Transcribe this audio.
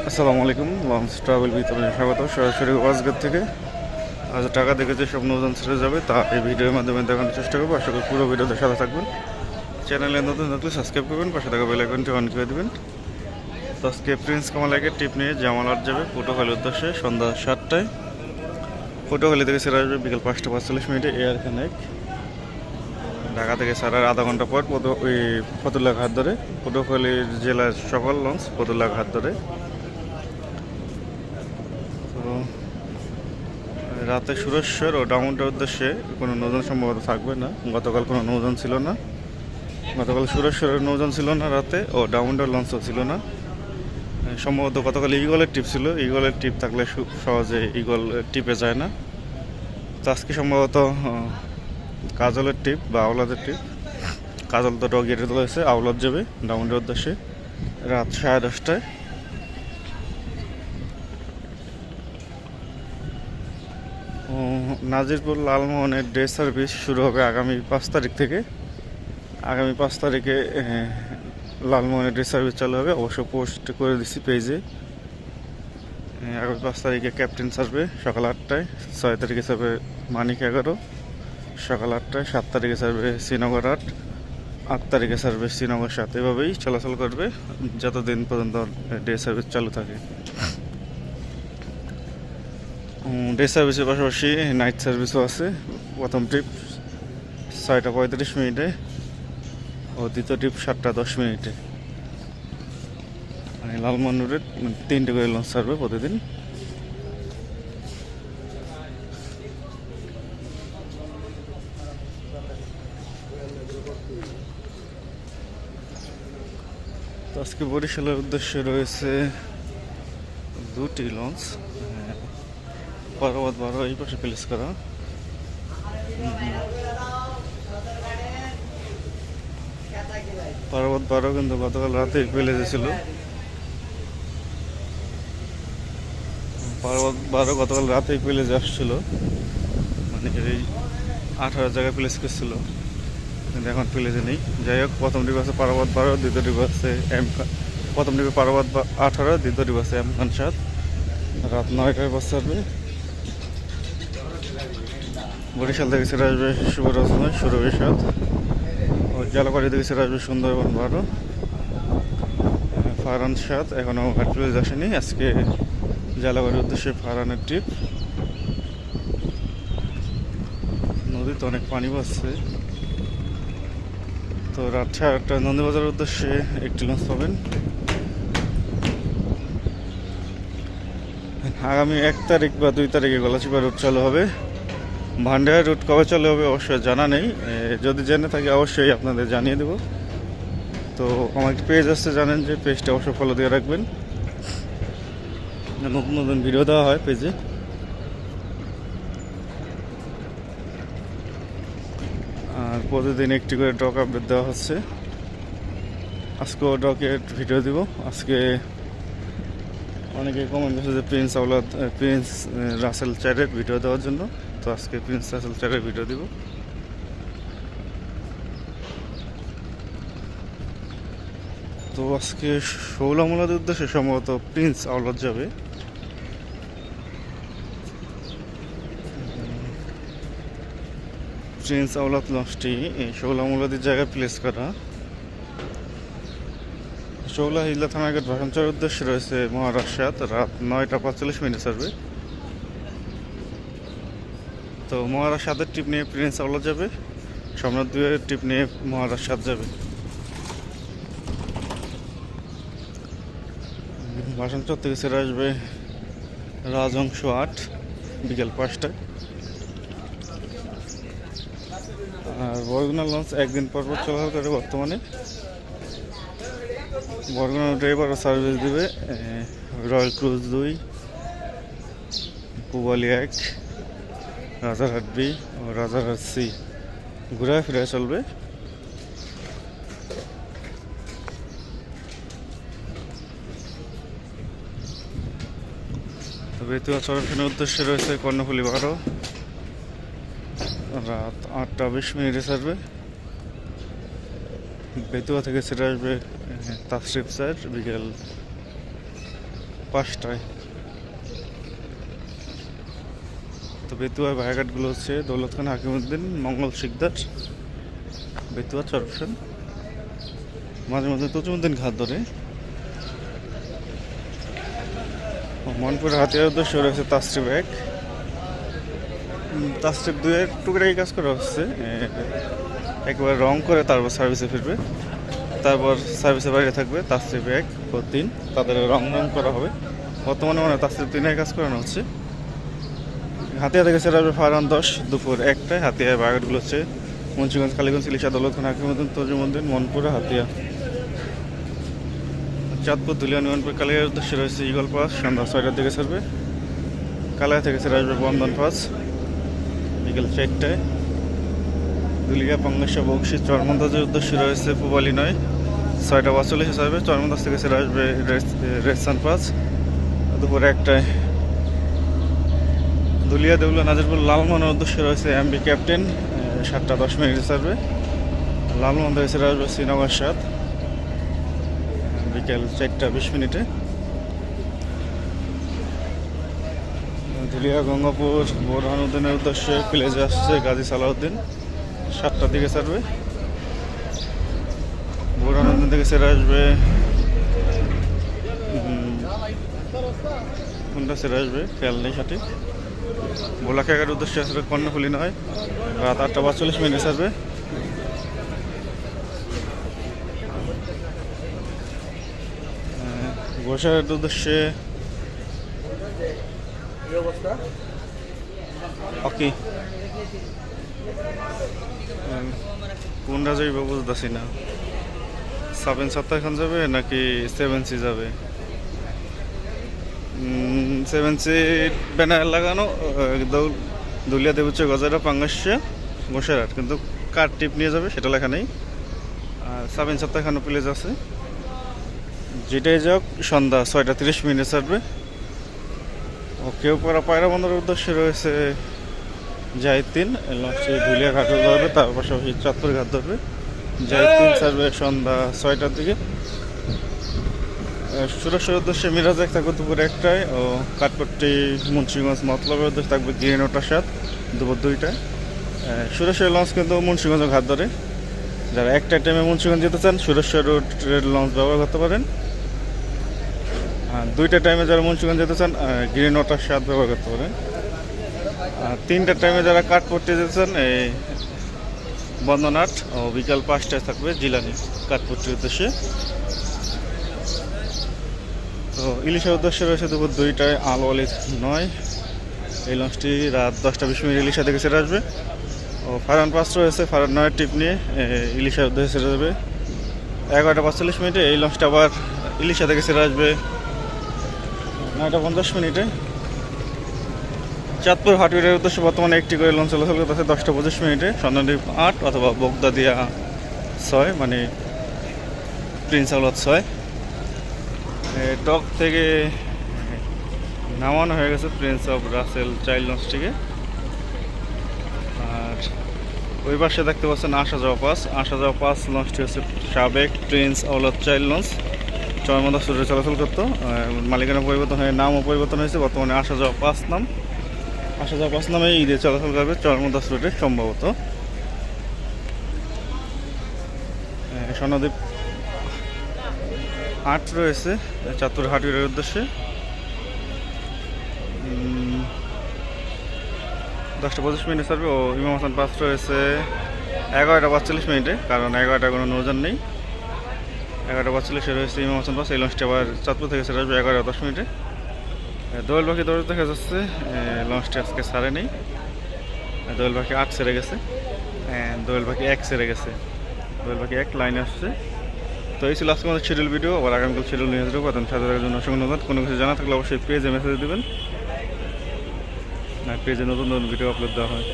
আসসালামু আলাইকুম, launch travel with আপনাদের স্বাগত। সরাসরি ওয়াজগেট থেকে আজ টাকা দেখে যে সব নৌযান ছেড়ে যাবে তা এই ভিডিওর মাধ্যমে দেখানোর চেষ্টা করবো। আশা করি পুরো ভিডিওতে সাথে থাকবেন। চ্যানেলে নতুন থাকলে সাবস্ক্রাইব করবেন, পাশে থাকা বেল আইকনটি অন করে দেবেন। তো আজকে প্রিন্স কামালাইকে টিপ নিয়ে জামালহাট যাবে পটুয়াখালীর উদ্দেশ্যে সন্ধ্যা 7টায়। পটুয়াখালী থেকে ছেড়ে আসবে বিকেল 5:45 এয়ার কানেক্ট। ঢাকা থেকে ছাড়ার আধা ঘন্টা পর ওই ফতুল্লা ঘাট ধরে পটুয়াখালীর জেলার সকল লঞ্চ ফতুল্লা ঘাট ধরে। তো রাতে সুরেশ্বর ও ডাউনটার উদ্দেশ্যে কোনো নৌযান সম্ভবত থাকবে না। গতকাল কোনো নৌযান ছিল না, গতকাল সুরেশ্বরের নৌযান ছিল না রাতে, ও ডাউনটার লঞ্চও ছিল না। সম্ভবত গতকাল ইগলের টিপ ছিল, ইগলের টিপ থাকলে সহজে ইগল টিপে যায় না। তো আজকে সম্ভবত কাজলের টিপ বা আওলাদের টিপ। কাজল তো ডগিয়ে রয়েছে, আওলাদ যাবে ডাউনটার উদ্দেশ্যে রাত 10:30টায়। নাজিরপুর লালমোহনের ডে সার্ভিস শুরু হবে আগামী 5 তারিখ থেকে। আগামী 5 তারিখে লালমোহনের ডে সার্ভিস চালু হবে, অবশ্য পোস্ট করে দিচ্ছি পেজে। আগামী 5 তারিখে ক্যাপ্টেন ছাড়বে সকাল 8টায়, 6 তারিখে ছাড়বে মানিক 11 সকাল 8টায়, 7 তারিখে ছাড়বে শ্রীনগর 8 তারিখে ছাড়বে শ্রীনগর 7। এভাবেই চলাচল করবে যতদিন পর্যন্ত ডে সার্ভিস চালু থাকে। ডে সার্ভিসের পাশাপাশি নাইট সার্ভিসও আছে। প্রথম ট্রিপ 6:35 ও দ্বিতীয় ট্রিপ 7:10। মানে লালমোহন রুটে 3টে করে লঞ্চ ছাড়বে প্রতিদিন। তো আজকে বরিশালের উদ্দেশ্যে রয়েছে 2টি লঞ্চ। পারাবাদ 12 এই পাশে প্লেস করা। পারাবাদ 12 কিন্তু গতকাল রাতে প্লেজে ছিল। পারাবাদ 12 গতকাল রাতেই প্লেজে আসছিল, মানে এই 18 জায়গায় প্লেস করছিল, কিন্তু এখন প্লেজে নেই। যাই হোক, প্রথম ডিপ আছে পারাবাদ 12, দ্বিতীয় ডিপ আছে প্রথম ডিপে পারাবাদ 18, দ্বিতীয় ডিপ আছে M খান 7। রাত 9টায় বাস ছাড়বে। বরিশাল থেকে ছেড়ে আসবে শুভরচনা সুরভি 7 ও জালাবাড়ি থেকে ছেড়ে আসবে সুন্দরবন 12, ফারহান 7। এখনও ঘাট প্লেজ আসেনি। আজকে জালাবাড়ির উদ্দেশ্যে ফারহানের ট্রিপ। নদীতে অনেক পানি বাড়ছে। তো রাত 8টায় নন্দীবাজারের উদ্দেশ্যে একটি লঞ্চ পাবেন। আগামী 1 তারিখ বা 2 তারিখে গলাচিপা রুট চালু হবে। ভান্ডার রুট কবে চালু হবে অবশ্যই জানা নেই, যদি জেনে থাকি অবশ্যই আপনাদের জানিয়ে দেব। তো আমার একটা পেজ আসছে, জানেন যে পেজটা অবশ্যই ফলো দিয়ে রাখবেন। নতুন নতুন ভিডিও দেওয়া হয় পেজে। আর প্রতিদিন একটি করে ডক আপডেট দেওয়া হচ্ছে। আজকেও ডকের ভিডিও দিব। আজকে অনেকে কমেন্ট করছে যে প্রিন্স রাসেল চারের ভিডিও দেওয়ার জন্য। তো আজকে প্রিন্স রাসেল চারের ভিডিও দিব। তো আজকে শৌলামুলাদের উদ্দেশ্যে সম্ভবত প্রিন্স আওলাদ যাবে। প্রিন্স আওলাদ লঞ্চটি শৌলামুলাদের জায়গায় প্লেস করা। শৌলা হিজলা থানাঘাট ভাষণচরের উদ্দেশ্যে রয়েছে মহারাজ 7, রাত 9:45 ছাড়বে। তো মহারাজ 7-এর ট্রিপ নিয়ে প্রিন্স আওলাদ যাবে, সম্রাট 2-এর ট্রিপ নিয়ে মহারাজ 7 যাবে। ভাষণচর থেকে ছেড়ে আসবে রাজংশ 8 বিকেল 5টায়। আর বরগুনা লঞ্চ একদিন পর পর চলাচল করে বর্তমানে। বরগুনা ড্রাইভারও সার্ভিস দিবে রয়্যাল ক্রুজ 2, পুবালি 1, রাজারহাট B ও রাজারহাট C ঘুরায় ফিরে চলবে। বেতুয়া চরফেনের উদ্দেশ্যে রয়েছে কর্ণফুলী 12, রাত 8:20 ছাড়বে। বেতুয়া থেকে ছেড়ে আসবে তাসরিফ 4 বিকেল 5টায়। তো বেতুয়া ভায়াঘাটগুলো হচ্ছে দৌলত খান, হাকিমউদ্দিন, মঙ্গল শিকদার, বেতুয়া, চরপেশন, মাঝে মাঝে তজুমুদ্দিন ঘাট ধরে। মনপুর হাতিয়ার উদ্দেশ্য রয়েছে তাস্ট্রিপ 1, তাস্ট্রিপ 2 এর টুকরাই কাজ করা হচ্ছে, একবার রং করে তারপর সার্ভিসে ফিরবে, তারপর সার্ভিসে বাইরে থাকবে তাস্ট্রিপ 1 ও 3, তাদের রং করা হবে। বর্তমানে তাস্ট্রিপ 3 কাজ করানো হচ্ছে। হাতিয়া থেকে সেরা আসবে ফারহান 10 দুপুর 1টায়। হাতিয়ায় বাগাটগুলো হচ্ছে মুন্সিগঞ্জ, কালীগঞ্জ, ইলিশা, দৌলত খান, হাকিমউদ্দিন, তজুমুদ্দিন, মনপুরা, হাতিয়া। চাঁদপুর, ধুলিয়া, নিমনপুর, কালিয়ার উদ্দেশ্যে রয়েছে ইগল পাস, সন্ধ্যা 6টার দিকে ছাড়বে। কালিয়া থেকে সেরা আসবে বন্ধন পাস বিকেল 4টায়। ধুলিয়া, পাঙ্গাসা, বক্সি, চরমন্দাজের উদ্দেশ্যে রয়েছে পুবালি 9, 6টা 45 ছাড়বে। চরমন্দাজ থেকে সেরা আসবে রেসান পাস দুপুর 1টায়। ধুলিয়া, দেউলা, নাজিরপুর, লালমোহনের উদ্দেশ্যে রয়েছে এমবি ক্যাপ্টেন, 7টা 10 মিনিটে ছাড়বে। লালমোহন থেকে সেরা আসবে শ্রীনগর 7 বিকেল 4টা 20 মিনিটে। ধুলিয়া, গঙ্গাপুর, বোরহানুদ্দিনের উদ্দেশ্যে প্লেজে আসছে গাজী সালাউদ্দিন, 7টার দিকে ছাড়বে। বোরহানুদ্দিন থেকে সেরা আসবে কোনটা সেরা আসবে খেয়াল নেই সঠিক। ভোলাখাঘাট উদ্দেশ্যে আসলে কর্ণফুলি 9, রাত 8টা 45 মিনিটে ছাড়বে। গোসাঘাট উদ্দেশ্যে ওকে কোনটা যাইব বুঝতেছি না, 7 এখন যাবে নাকি 7C যাবে। 7C ব্যানার লাগানো দুলিয়া, দেবুচ্চ, গজারা, পাঙ্গাসা, গোসাঘাট, কিন্তু কার টিপ নিয়ে যাবে সেটা লেখা নেই। আর 7 এখানে প্লেজ আছে, যেটাই যাক সন্ধ্যা 6টা 30 মিনিটে ছাড়বে। ও কেউ পরা পায়রা বন্দরের উদ্দেশ্যে রয়েছে জাহিদ 3, লাস্টে ধুলিয়া ঘাটও ধরবে, তার পাশাপাশি চাঁদপুর ঘাট ধরবে। জাহিদ 3 ছাড়বে সন্ধ্যা 6টার দিকে। সুরেশ্বরের উদ্দেশ্যে মিরাজ 1 থাকবে দুপুর 1টায়, ও কাঠপট্টি, মুন্সিগঞ্জ, মতলবের উদ্দেশ্যে থাকবে গ্রিন ওয়াটার 7 দুপুর 2টায়। সুরেশ্বরের লঞ্চ কিন্তু মুন্সিগঞ্জ ঘাট ধরে, যারা একটা টাইমে মুন্সিগঞ্জ যেতে চান সুরেশ্বর রোডের লঞ্চ ব্যবহার করতে পারেন। 2টা টাইমে যারা মুন্সিগঞ্জ যেতে চান গ্রিন ওয়াটার 7 ব্যবহার করতে পারেন। 3টা টাইমে যারা কাঠপট্টি যেতে চান এই বন্ধন 8, ও বিকাল 5টায় থাকবে জিলানি কাঠপট্টির উদ্দেশ্যে। তো ইলিশার উদ্দেশ্যে রয়েছে দুপুর 2টায় আল ওয়ালিদ 9, এই লঞ্চটি রাত 10টা 20 মিনিট ইলিশা থেকে ছেড়ে আসবে। ও ফারহান 5 রয়েছে, ফারহান 9 টিপ নিয়ে ইলিশার উদ্দেশ্যে ছেড়ে যাবে 11টা 45 মিনিটে। এই লঞ্চটা আবার ইলিশা থেকে ছেড়ে আসবে 9টা 50 মিনিটে। চাঁদপুর হাটুয়ারের উদ্দেশ্যে বর্তমানে একটি করে লঞ্চ চলাচল করতেছে 10টা 25 মিনিটে, স্বর্ণদ্বীপ 8 অথবা বগদাদিয়া 6, মানে প্রিন্স আওলাদ 6। ডক থেকে নামানো হয়ে গেছে প্রিন্স অফ রাসেল চাইল্ড লঞ্চটিকে। আর ওই পাশে দেখতে পাচ্ছেন আসা যাওয়া পাস লঞ্চটি হচ্ছে সাবেক প্রিন্স আওলাদ চাইল্ড লঞ্চ, চরমন্দা সুরে চলাচল করতো, মালিকানা পরিবর্তন হয়ে নামও পরিবর্তন হয়েছে, বর্তমানে আসা যাওয়া পাস নামে ঈদে চলাচল করবে চরমন্দা সুরে সম্ভবত। স্বর্ণদ্বীপ 8 রয়েছে চাঁদপুর হাটুয়ারের উদ্দেশ্যে, 10টা 25 মিনিটে ছাড়বে। ও ইমাম হাসান 5 রয়েছে 11টা 45 মিনিটে, কারণ 11টা কোনো নৌযান নেই। 11টা 45 রয়েছে ইমাম হাসান 5, এই লঞ্চটি আবার চাঁদপুর থেকে ছেড়ে আসবে 11টা 10 মিনিটে। দোয়েল পাখি দৌড়ে দেখা যাচ্ছে, লঞ্চটি আজকে ছাড়ে নেই। দোয়েল পাখি 8 ছেড়ে গেছে, দোয়েল পাখি 1 ছেড়ে গেছে, দোয়েল পাখি 1 লাইনে আসছে। তো এই ছিল আজকে আমাদের শিডিউল ভিডিও, আবার আগামীকাল শিডিউল নিয়ে আসবো। সাথে থাকার জন্য অসংখ্য ধন্যবাদ। কোনো কিছু জানা থাকলে অবশ্যই পেজে মেসেজ দেবেন, পেজে নতুন ভিডিও আপলোড দেওয়া হয়।